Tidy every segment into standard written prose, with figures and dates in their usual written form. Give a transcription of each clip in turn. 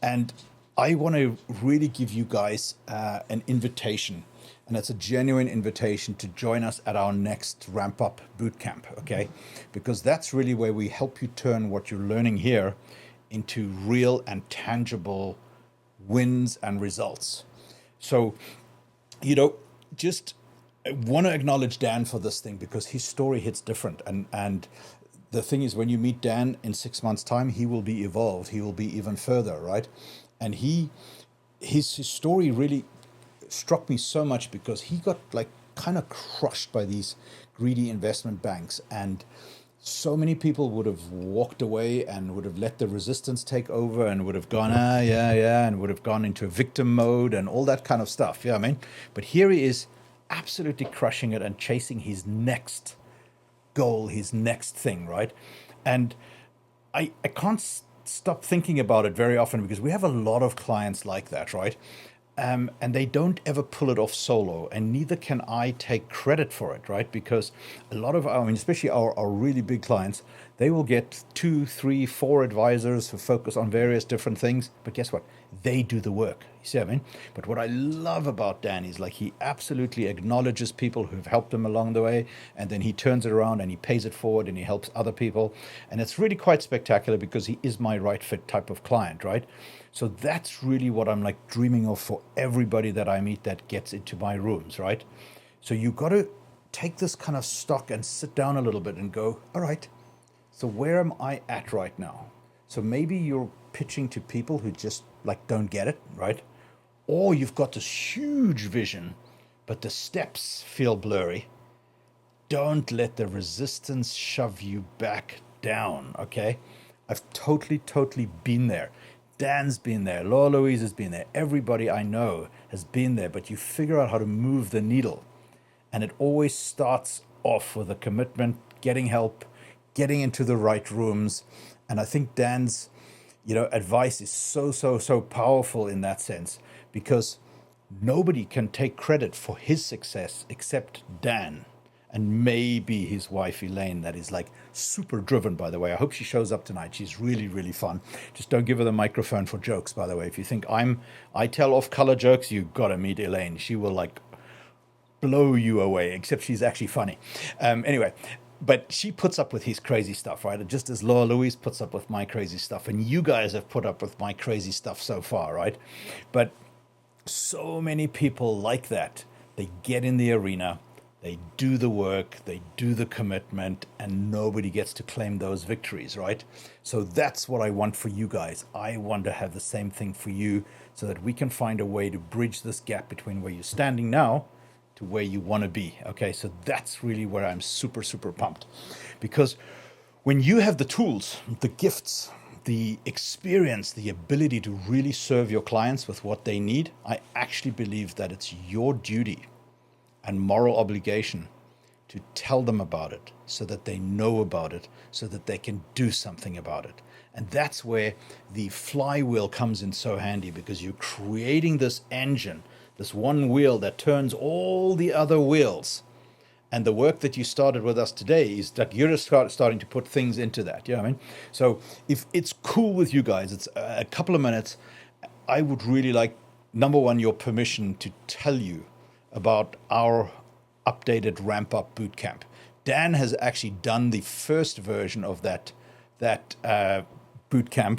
And I want to really give you guys an invitation, and it's a genuine invitation to join us at our next Ramp Up Bootcamp, okay? Because that's really where we help you turn what you're learning here into real and tangible wins and results. So, you know, just want to acknowledge Dan for this thing because his story hits different. And the thing is, when you meet Dan in 6 months' time, he will be evolved. He will be even further, right? And his story really struck me so much because he got like kind of crushed by these greedy investment banks, and so many people would have walked away and would have let the resistance take over and would have gone, yeah, yeah, and would have gone into victim mode and all that kind of stuff. Yeah, I mean, but here he is absolutely crushing it and chasing his next goal, his next thing, right? And I can't stop thinking about it very often because we have a lot of clients like that, right? And they don't ever pull it off solo, and neither can I take credit for it, right? Because a lot of our, I mean, especially our really big clients, they will get 2, 3, 4 advisors who focus on various different things. But guess what? They do the work. You see what I mean? But what I love about Dan is like he absolutely acknowledges people who've helped him along the way, and then he turns it around and he pays it forward and he helps other people. And it's really quite spectacular because he is my right fit type of client, right? So that's really what I'm like dreaming of for everybody that I meet that gets into my rooms, right? So you got to take this kind of stock and sit down a little bit and go, all right, so where am I at right now? So maybe you're pitching to people who just like don't get it, right? Or you've got this huge vision, but the steps feel blurry. Don't let the resistance shove you back down, okay? I've totally been there. Dan's been there. Laura Louise has been there. Everybody I know has been there, but you figure out how to move the needle. And it always starts off with a commitment, getting help, getting into the right rooms. And I think Dan's, advice is so powerful in that sense because nobody can take credit for his success except Dan and maybe his wife Elaine, that is like super driven, by the way. I hope she shows up tonight. She's really fun. Just don't give her the microphone for jokes, by the way. If you think I tell off color jokes, you gotta meet Elaine. She will like blow you away, except she's actually funny. Anyway, but she puts up with his crazy stuff, right? Just as Laura Louise puts up with my crazy stuff, and you guys have put up with my crazy stuff so far, right? But so many people like that. They get in the arena, they do the work, they do the commitment, and nobody gets to claim those victories, right? So that's what I want for you guys. I want to have the same thing for you so that we can find a way to bridge this gap between where you're standing now to where you want to be. Okay, so that's really where I'm super pumped. Because when you have the tools, the gifts, the experience, the ability to really serve your clients with what they need, I actually believe that it's your duty and moral obligation to tell them about it so that they know about it, so that they can do something about it. And that's where the flywheel comes in so handy because you're creating this engine, this one wheel that turns all the other wheels. And the work that you started with us today is that you're just starting to put things into that. You know what I mean? So if it's cool with you guys, it's a couple of minutes. I would really like, number one, your permission to tell you about our updated Ramp Up Bootcamp. Dan has actually done the first version of that bootcamp.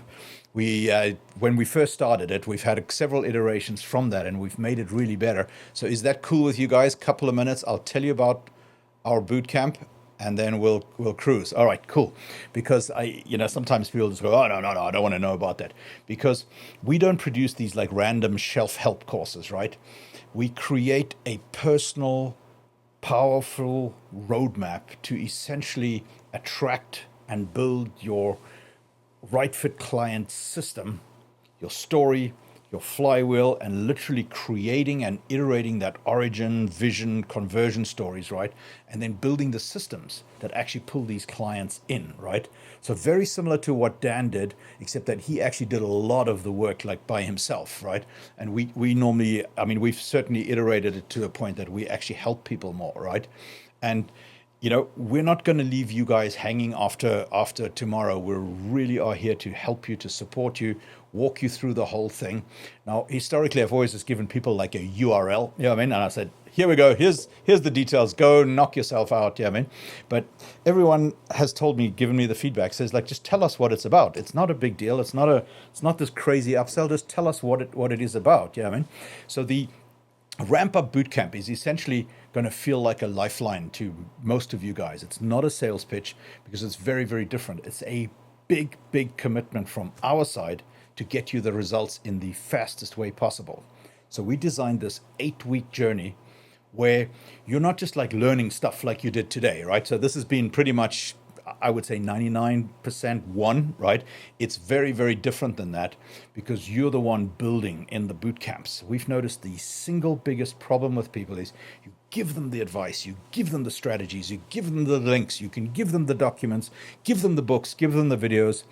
When we first started it, we've had several iterations from that, and we've made it really better. So is that cool with you guys? Couple of minutes. I'll tell you about our bootcamp, and then we'll cruise. All right, cool. Because sometimes people just go, oh no, I don't want to know about that, because we don't produce these like random shelf help courses, right? We create a personal, powerful roadmap to essentially attract and build your right fit client system, your story, your flywheel, and literally creating and iterating that origin, vision, conversion stories, right? And then building the systems that actually pull these clients in, right? So very similar to what Dan did, except that he actually did a lot of the work like by himself, right? And we normally, we've certainly iterated it to a point that we actually help people more, right? And we're not going to leave you guys hanging after tomorrow. We really are here to help you, to support you. walk you through the whole thing. Now, historically, I've always just given people like a URL, you know what I mean? And I said, here we go, here's the details, go knock yourself out, you know what I mean? But everyone has told me, given me the feedback, says like, just tell us what it's about. It's not a big deal. It's not this crazy upsell. Just tell us what it is about, you know what I mean? So the Ramp Up Bootcamp is essentially going to feel like a lifeline to most of you guys. It's not a sales pitch because it's very, very different. It's a big, big commitment from our side to get you the results in the fastest way possible. So we designed this 8-week journey where you're not just like learning stuff like you did today, right? So this has been pretty much, I would say 99% one, right? It's very, very different than that because you're the one building in the boot camps. We've noticed the single biggest problem with people is you give them the advice, you give them the strategies, you give them the links, you can give them the documents, give them the books, give them the videos.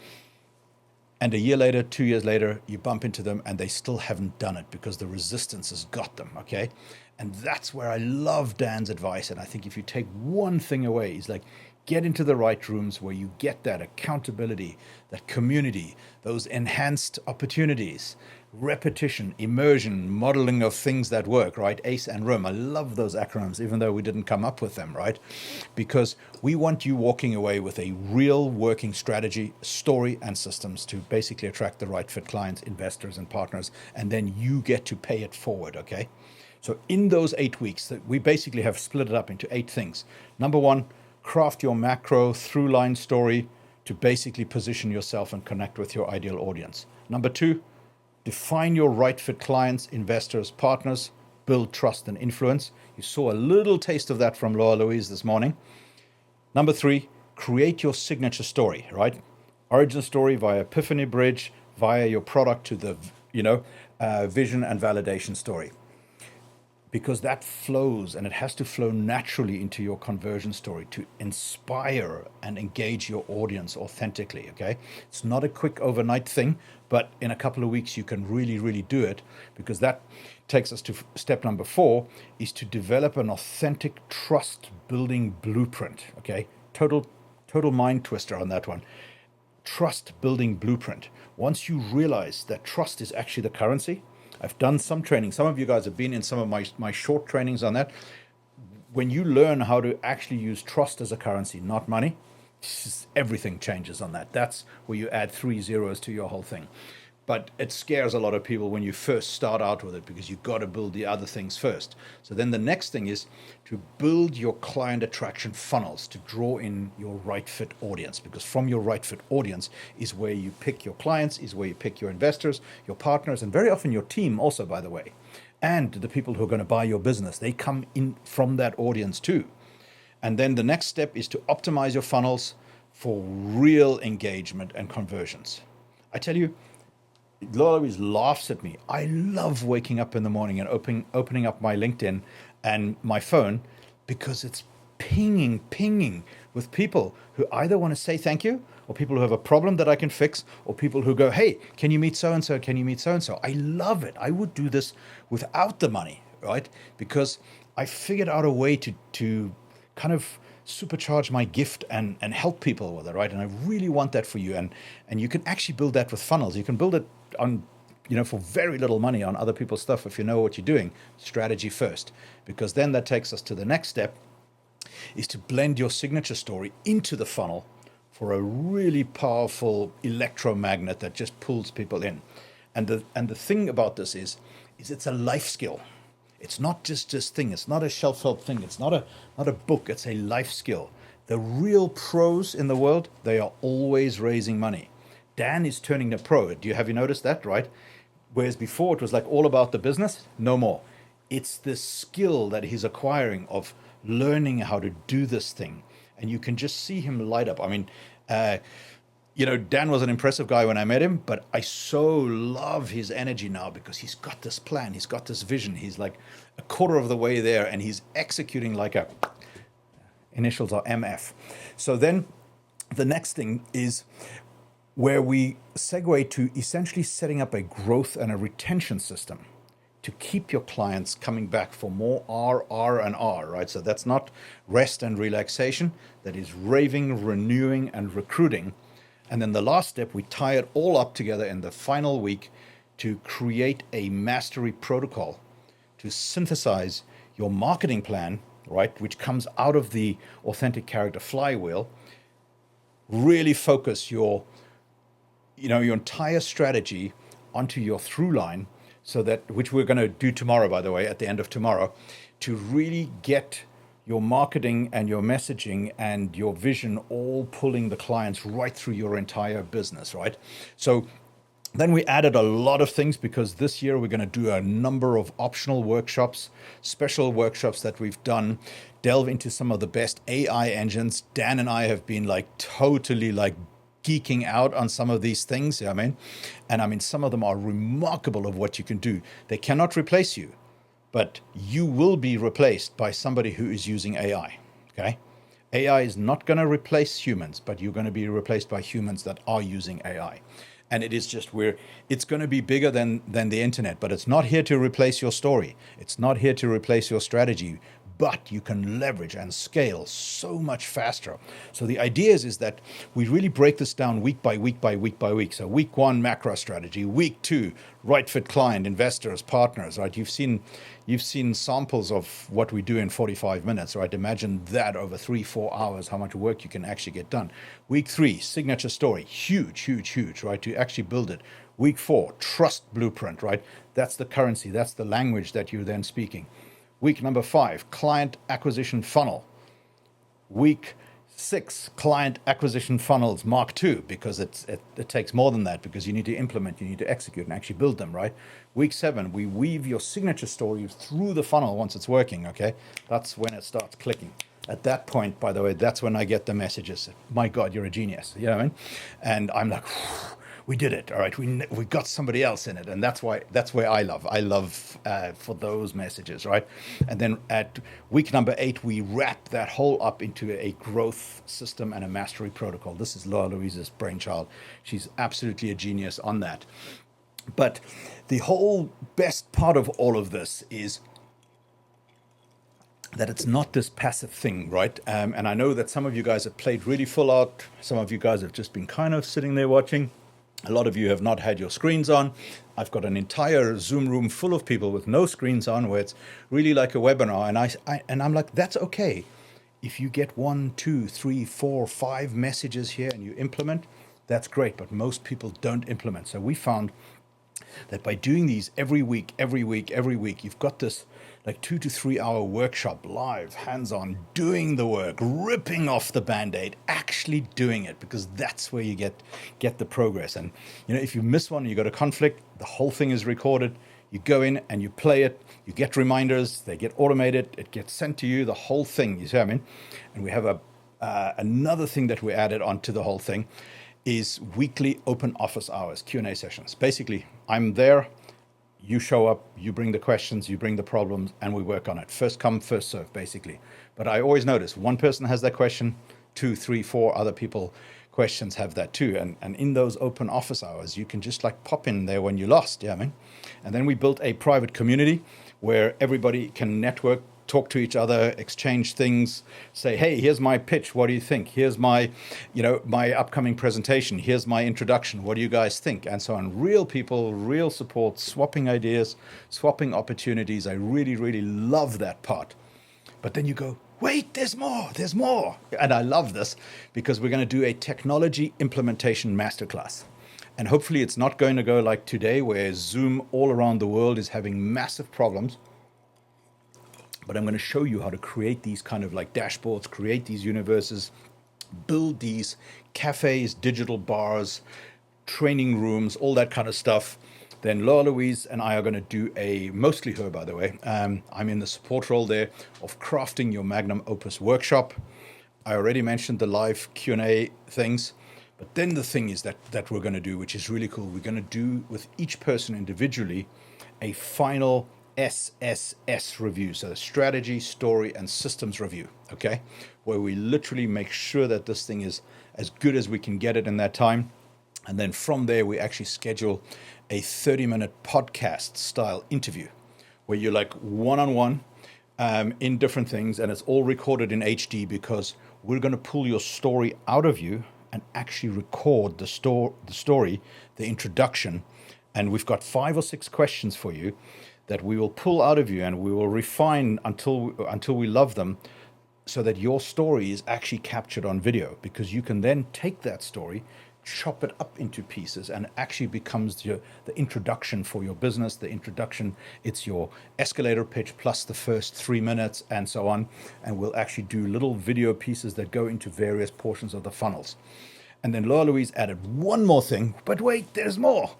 And a year later, 2 years later, you bump into them and they still haven't done it because the resistance has got them, okay? And that's where I love Dan's advice. And I think if you take one thing away, he's like, get into the right rooms where you get that accountability, that community, those enhanced opportunities, repetition, immersion, modeling of things that work, right? ACE and RIM. I love those acronyms, even though we didn't come up with them, right? Because we want you walking away with a real working strategy, story, and systems to basically attract the right fit clients, investors, and partners. And then you get to pay it forward, okay? So in those 8 weeks, we basically have split it up into 8 things. Number one, craft your macro through line story to basically position yourself and connect with your ideal audience. Number two, define your right fit clients, investors, partners, build trust and influence. You saw a little taste of that from Laura Louise this morning. Number three, create your signature story, right? Origin story via epiphany bridge, via your product to the, vision and validation story. Because that flows and it has to flow naturally into your conversion story to inspire and engage your audience authentically, okay? It's not a quick overnight thing, but in a couple of weeks you can really, really do it because that takes us to step number 4 is to develop an authentic trust building blueprint, okay? Total mind twister on that one. Trust building blueprint. Once you realize that trust is actually the currency, I've done some training. Some of you guys have been in some of my short trainings on that. When you learn how to actually use trust as a currency, not money, everything changes on that. That's where you add 3 zeros to your whole thing. But it scares a lot of people when you first start out with it because you've got to build the other things first. So then the next thing is to build your client attraction funnels to draw in your right fit audience, because from your right fit audience is where you pick your clients, is where you pick your investors, your partners, and very often your team also, by the way. And the people who are going to buy your business, they come in from that audience too. And then the next step is to optimize your funnels for real engagement and conversions. I tell you, Laura always laughs at me. I love waking up in the morning and opening up my LinkedIn and my phone because it's pinging with people who either want to say thank you, or people who have a problem that I can fix, or people who go, hey, can you meet so-and-so? Can you meet so-and-so? I love it. I would do this without the money, right? Because I figured out a way to kind of supercharge my gift and help people with it, right? And I really want that for you. And you can actually build that with funnels. You can build it on, for very little money on other people's stuff if you know what you're doing. Strategy first, because then that takes us to the next step, is to blend your signature story into the funnel for a really powerful electromagnet that just pulls people in. And the thing about this is it's a life skill. It's not just this thing. It's not a shelf-help thing. It's not a book. It's a life skill. The real pros in the world, they are always raising money. Dan is turning a pro. Have you noticed that, right? Whereas before it was like all about the business, no more. It's the skill that he's acquiring of learning how to do this thing. And you can just see him light up. I mean, Dan was an impressive guy when I met him, but I so love his energy now because he's got this plan. He's got this vision. He's like a quarter of the way there and he's executing like initials are MF. So then the next thing is where we segue to essentially setting up a growth and a retention system to keep your clients coming back for more R, and R, right? So that's not rest and relaxation. That is raving, renewing, and recruiting. And then the last step, we tie it all up together in the final week to create a mastery protocol to synthesize your marketing plan, right, which comes out of the authentic character flywheel. Really focus your entire strategy onto your through line, so that, which we're going to do tomorrow, by the way, at the end of tomorrow, to really get your marketing and your messaging and your vision all pulling the clients right through your entire business, right? So then we added a lot of things, because this year we're going to do a number of optional workshops, special workshops that we've done, delve into some of the best AI engines. Dan and I have been totally geeking out on some of these things. And some of them are remarkable of what you can do. They cannot replace you, but you will be replaced by somebody who is using AI. Okay. AI is not going to replace humans, but you're going to be replaced by humans that are using AI. And it is just it's going to be bigger than the internet, but it's not here to replace your story. It's not here to replace your strategy, but you can leverage and scale so much faster. So the idea is that we really break this down week by week by week by week. So week 1, macro strategy. Week 2, right fit client, investors, partners, right? You've seen samples of what we do in 45 minutes, right? Imagine that over 3-4 hours, how much work you can actually get done. Week 3, signature story. Huge, huge, huge, right? To actually build it. Week 4, trust blueprint, right? That's the currency. That's the language that you're then speaking. Week number 5, client acquisition funnel. Week 6, client acquisition funnels Mark II, because it takes more than that, because you need to implement, you need to execute and actually build them, right? Week 7, we weave your signature story through the funnel once it's working, okay? That's when it starts clicking. At that point, by the way, that's when I get the messages. My God, you're a genius. You know what I mean? And I'm like, we did it. All right, we got somebody else in it, and that's where I love for those messages, right? And then at week number 8, we wrap that whole up into a growth system and a mastery protocol. This is Laura Louise's brainchild. She's absolutely a genius on that. But the whole best part of all of this is that it's not this passive thing, right? And I know that some of you guys have played really full out. Some of you guys have just been kind of sitting there watching. A lot of you have not had your screens on. I've got an entire Zoom room full of people with no screens on, where it's really like a webinar. And I'm like, that's okay. If you get 1, 2, 3, 4, 5 messages here and you implement, that's great. But most people don't implement. So we found that by doing these every week, you've got this 2 to 3 hour workshop, live, hands-on, doing the work, ripping off the Band-Aid, actually doing it, because that's where you get the progress. And if you miss one, you got a conflict, the whole thing is recorded. You go in and you play it, you get reminders, they get automated, it gets sent to you, the whole thing, you see what I mean? And we have another thing that we added onto the whole thing is weekly open office hours, Q&A sessions. Basically, I'm there, you show up, you bring the questions, you bring the problems, and we work on it. First come, first serve, basically. But I always notice one person has that question, 2, 3, 4 other people questions have that too. And in those open office hours, you can just pop in there when you're lost, yeah, I mean. And then we built a private community where everybody can network, talk to each other, exchange things, say, hey, here's my pitch, what do you think? Here's my, my upcoming presentation, here's my introduction, what do you guys think? And so on. Real people, real support, swapping ideas, swapping opportunities. I really, really love that part. But then you go, wait, there's more. And I love this, because we're going to do a technology implementation masterclass. And hopefully it's not going to go like today, where Zoom all around the world is having massive problems. But I'm going to show you how to create these kind of dashboards, create these universes, build these cafes, digital bars, training rooms, all that kind of stuff. Then Laura Louise and I are going to do mostly her, by the way. I'm in the support role there of crafting your magnum opus workshop. I already mentioned the live Q&A things. But then the thing is that we're going to do, which is really cool, we're going to do with each person individually a final SSS review, so strategy, story, and systems review, okay? Where we literally make sure that this thing is as good as we can get it in that time. And then from there, we actually schedule a 30-minute podcast style interview where you're one-on-one in different things, and it's all recorded in HD, because we're going to pull your story out of you and actually record the story, the introduction. And we've got 5 or 6 questions for you that we will pull out of you, and we will refine until we love them, so that your story is actually captured on video, because you can then take that story, chop it up into pieces, and actually becomes the introduction for your business. The introduction, it's your escalator pitch plus the first 3 minutes and so on. And we'll actually do little video pieces that go into various portions of the funnels. And then Laura Louise added one more thing, but wait, there's more,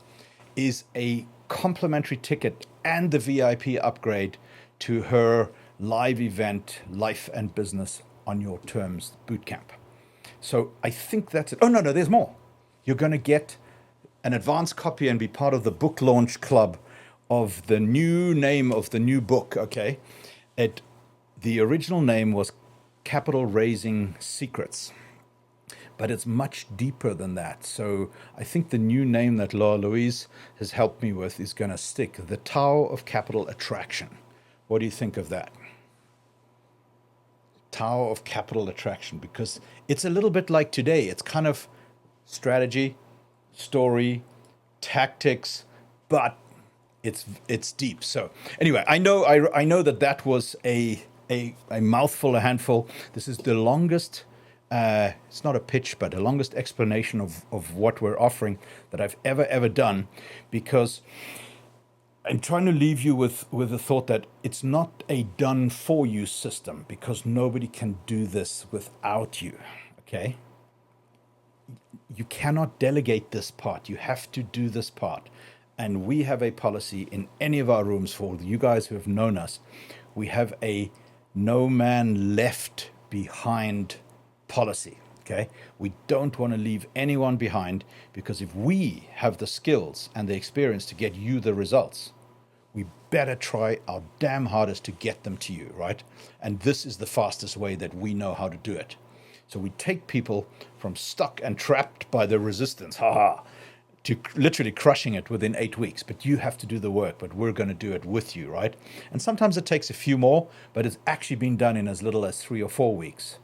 is a complimentary ticket and the VIP upgrade to her live event, Life and Business on Your Terms bootcamp. So I think that's it. Oh, no, there's more. You're going to get an advanced copy and be part of the book launch club of the new name of the new book, okay? The original name was Capital Raising Secrets, but it's much deeper than that. So I think the new name that Laura Louise has helped me with is going to stick. The Tao of Capital Attraction. What do you think of that? Tao of Capital Attraction, because it's a little bit like today. It's kind of strategy, story, tactics, but it's deep. So anyway, I know that was a mouthful, a handful. This is the longest. It's not a pitch, but the longest explanation of what we're offering that I've ever done, because I'm trying to leave you with the thought that it's not a done for you system, because nobody can do this without you. Okay. You cannot delegate this part. You have to do this part. And we have a policy in any of our rooms, for you guys who have known us. We have a no man left behind policy. Okay. We don't want to leave anyone behind, because if we have the skills and the experience to get you the results, we better try our damn hardest to get them to you, right? And this is the fastest way that we know how to do it. So we take people from stuck and trapped by the resistance, to literally crushing it within 8 weeks. But you have to do the work, but we're going to do it with you, right? And sometimes it takes a few more, but it's actually been done in as little as 3 or 4 weeks.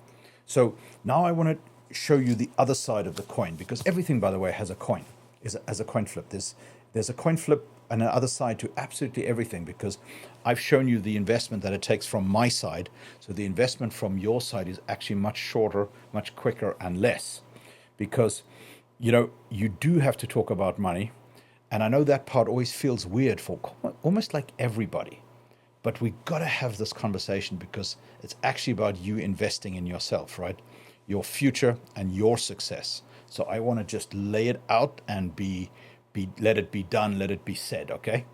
So now I want to show you the other side of the coin, because everything, by the way, has a coin, as a coin flip. There's a coin flip and an other side to absolutely everything, because I've shown you the investment that it takes from my side. So the investment from your side is actually much shorter, much quicker, and less, because you do have to talk about money. And I know that part always feels weird for almost like everybody, but we got to have this conversation, because it's actually about you investing in yourself, right? Your future and your success. So I want to just lay it out and let it be done, let it be said, okay?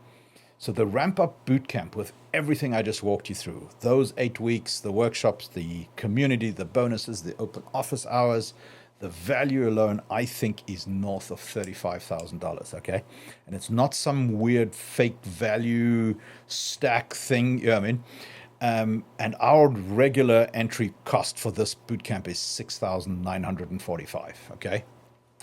So the Ramp Up Bootcamp, with everything I just walked you through, those 8 weeks, the workshops, the community, the bonuses, the open office hours, the value alone, I think, is north of $35,000, okay? And it's not some weird fake value stack thing, you know what I mean? And our regular entry cost for this bootcamp is $6,945, okay?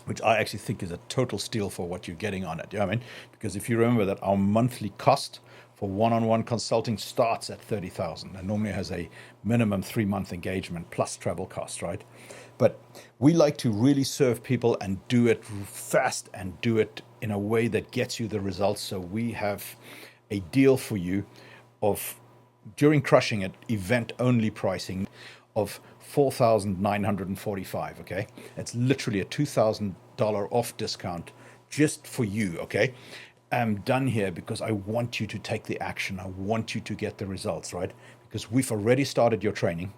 Which I actually think is a total steal for what you're getting on it. You know what I mean? Because if you remember that our monthly cost for one-on-one consulting starts at $30,000 and normally has a minimum 3-month engagement plus travel costs, right? But we like to really serve people and do it fast and do it in a way that gets you the results. So we have a deal for you of, during Crushing It, event-only pricing of $4,945, okay? It's literally a $2,000 off discount just for you, okay? I'm done here because I want you to take the action. I want you to get the results, right? Because we've already started your training.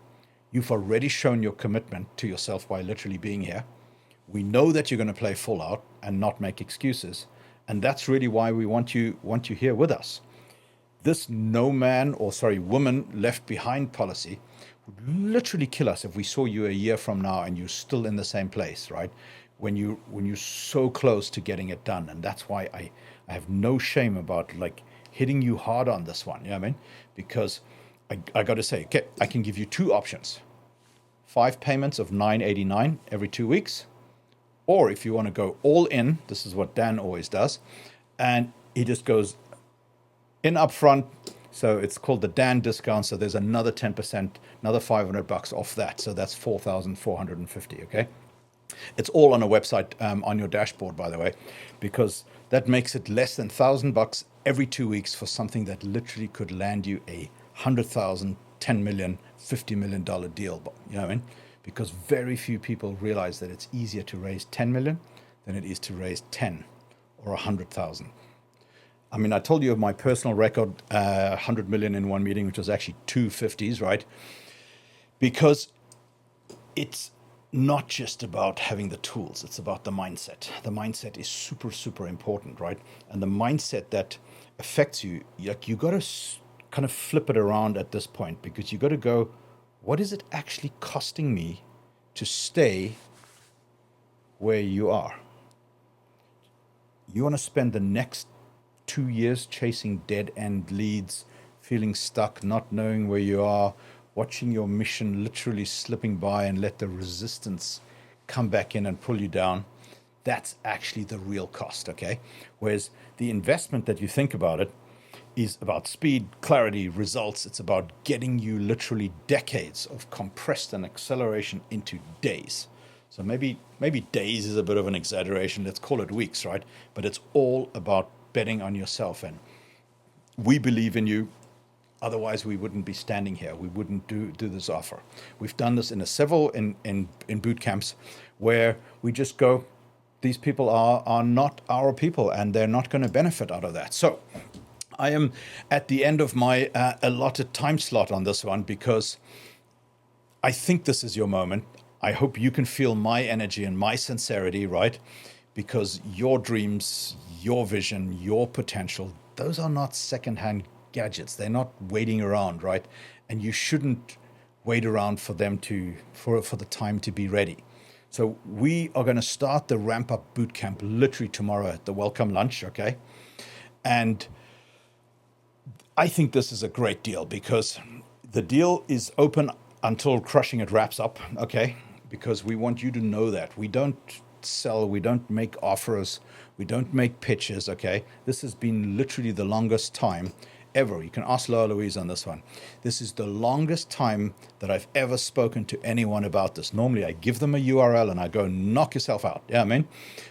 You've already shown your commitment to yourself by literally being here. We know that you're going to play full out and not make excuses. And that's really why we want you here with us. This woman left behind policy would literally kill us if we saw you a year from now and you're still in the same place, right? When you're so close to getting it done. And that's why I have no shame about like hitting you hard on this one. You know what I mean? Because I got to say, okay, I can give you 2 options. 5 payments of $989 every 2 weeks. Or if you want to go all in, this is what Dan always does. And he just goes in upfront. So it's called the Dan discount. So there's another 10%, another $500 off that. So that's $4,450, okay? It's all on a website on your dashboard, by the way, because that makes it less than $1,000 every 2 weeks for something that literally could land you a 100,000, 10 million, $50 million deal. You know what I mean? Because very few people realize that it's easier to raise 10 million than it is to raise 10 or 100,000. I mean, I told you of my personal record, 100 million in one meeting, which was actually two 50s, right? Because it's not just about having the tools, it's about the mindset. The mindset is super, super important, right? And the mindset that affects you, like you got to kind of flip it around at this point, because you got to go, what is it actually costing me to stay where you are? You want to spend the next 2 years chasing dead end leads, feeling stuck, not knowing where you are, watching your mission literally slipping by and let the resistance come back in and pull you down. That's actually the real cost, okay? Whereas the investment that you think about it is about speed, clarity, results. It's about getting you literally decades of compressed and acceleration into days. So maybe days is a bit of an exaggeration. Let's call it weeks, right? But it's all about betting on yourself. And we believe in you. Otherwise, we wouldn't be standing here. We wouldn't do this offer. We've done this in several boot camps where we just go, these people are not our people and they're not going to benefit out of that. So I am at the end of my allotted time slot on this one, because I think this is your moment. I hope you can feel my energy and my sincerity, right? Because your dreams, your vision, your potential, those are not secondhand gadgets. They're not waiting around, right? And you shouldn't wait around for them for the time to be ready. So we are going to start the ramp up boot camp literally tomorrow at the welcome lunch, okay? And I think this is a great deal, because the deal is open until Crushingit wraps up, okay? Because we want you to know that we don't sell, we don't make offers, we don't make pitches, okay? This has been literally the longest time ever. You can ask Laura Louise on this one. This is the longest time that I've ever spoken to anyone about this. Normally I give them a URL and I go, knock yourself out. Yeah, I mean,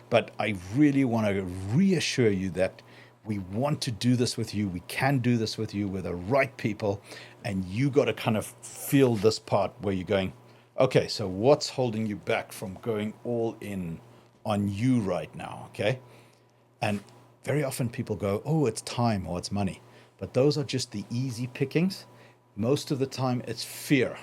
but I really want to reassure you that we want to do this with you. We can do this with you. We're the right people. And you got to kind of feel this part where you're going, okay, so what's holding you back from going all in on you right now, okay? And very often people go, oh, it's time or it's money. But those are just the easy pickings. Most of the time, it's fear.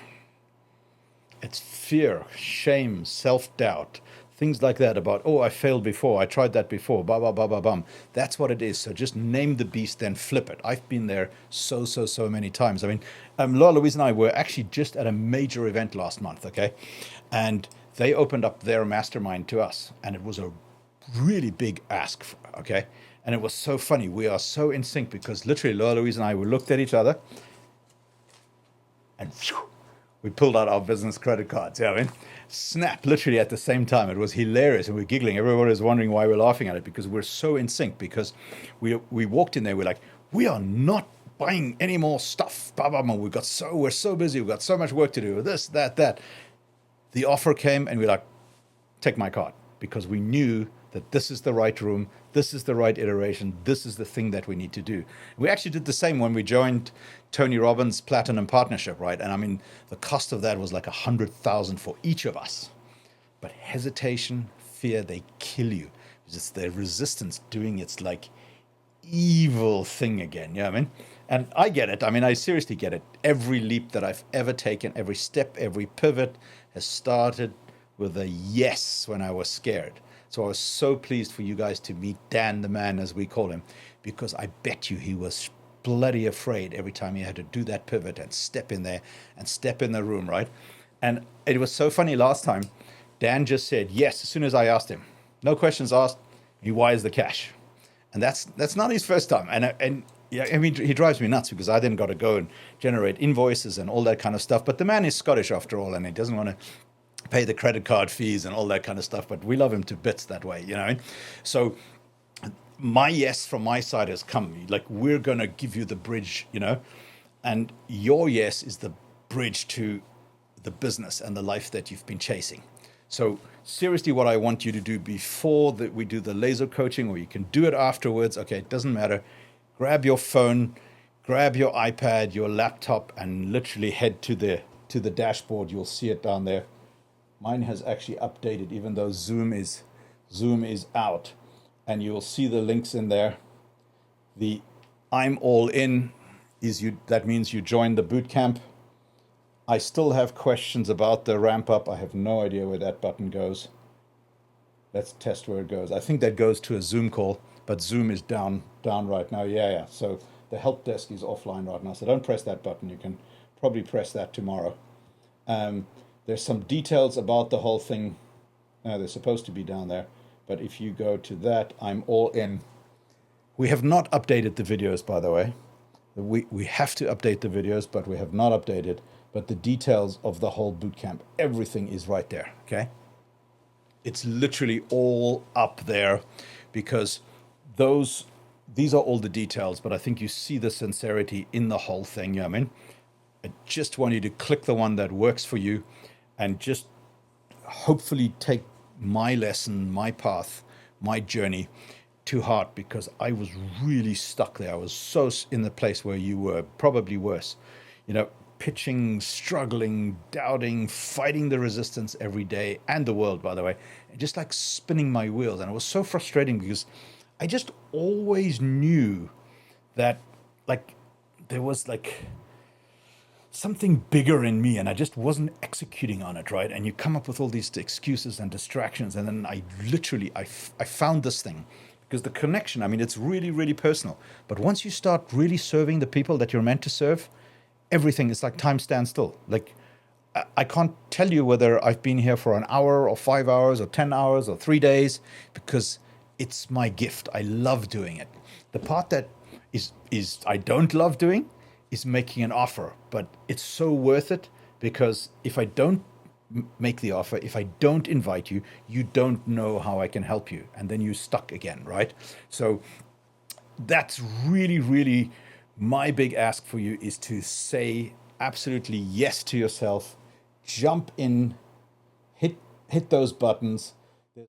It's fear, shame, self-doubt, things like that about, oh, I failed before, I tried that before, blah, blah, blah, blah, blah. That's what it is. So just name the beast, then flip it. I've been there so many times. I mean, Laura Louise and I were actually just at a major event last month, okay? And they opened up their mastermind to us. And it was a really big ask, okay? And it was so funny. We are so in sync, because literally Laura Louise and I, we looked at each other and phew, we pulled out our business credit cards. Yeah, I mean, snap, literally at the same time. It was hilarious, and we're giggling. Everyone was wondering why we're laughing at it, because we're so in sync. Because we walked in there, we're like, we are not buying any more stuff. Blah, blah, blah. We're so busy. We've got so much work to do. This, that. The offer came, and we're like, take my card, because we knew that this is the right room, this is the right iteration, this is the thing that we need to do. We actually did the same when we joined Tony Robbins' Platinum Partnership, right? And I mean, the cost of that was like 100,000 for each of us. But hesitation, fear, they kill you. It's the resistance doing its like evil thing again. You know what I mean? And I get it. I mean, I seriously get it. Every leap that I've ever taken, every step, every pivot has started with a yes when I was scared. So I was so pleased for you guys to meet Dan the man, as we call him, because I bet you he was bloody afraid every time he had to do that pivot and step in there and step in the room, right? And it was so funny last time. Dan just said yes as soon as I asked him. No questions asked. He wires the cash. And that's not his first time. And yeah, I mean, he drives me nuts, because I then got to go and generate invoices and all that kind of stuff. But the man is Scottish after all, and he doesn't want to pay the credit card fees and all that kind of stuff, but we love him to bits that way, you know. So my yes from my side has come. Like, we're going to give you the bridge, you know, and your yes is the bridge to the business and the life that you've been chasing. So seriously, what I want you to do before that we do the laser coaching, or you can do it afterwards. Okay, it doesn't matter. Grab your phone, grab your iPad, your laptop, and literally head to the dashboard. You'll see it down there. Mine has actually updated, even though Zoom is out, and you'll see the links in there. The I'm all in is you. That means you join the boot camp. I still have questions about the ramp up. I have no idea where that button goes. Let's test where it goes. I think that goes to a Zoom call, but Zoom is down right now. Yeah. So the help desk is offline right now. So don't press that button. You can probably press that tomorrow. There's some details about the whole thing. They're supposed to be down there. But if you go to that, I'm all in. We have not updated the videos, by the way. We have to update the videos, but we have not updated. But the details of the whole boot camp, everything is right there, okay? It's literally all up there because these are all the details, but I think you see the sincerity in the whole thing. You know what I mean? I just want you to click the one that works for you and just hopefully take my lesson, my path, my journey to heart, because I was really stuck there. I was so in the place where you were, probably worse. You know, pitching, struggling, doubting, fighting the resistance every day and the world, by the way, just like spinning my wheels. And it was so frustrating because I just always knew that like there was like something bigger in me and I just wasn't executing on it, right? And you come up with all these excuses and distractions. And then I literally, I found this thing because the connection, I mean, it's really, really personal. But once you start really serving the people that you're meant to serve, everything is like time stands still. Like I can't tell you whether I've been here for an hour or 5 hours or 10 hours or 3 days because it's my gift. I love doing it. The part that is I don't love doing is making an offer, but it's so worth it because if I don't make the offer, if I don't invite you, you don't know how I can help you. And then you're stuck again, right? So that's really, really my big ask for you is to say absolutely yes to yourself, jump in, hit those buttons,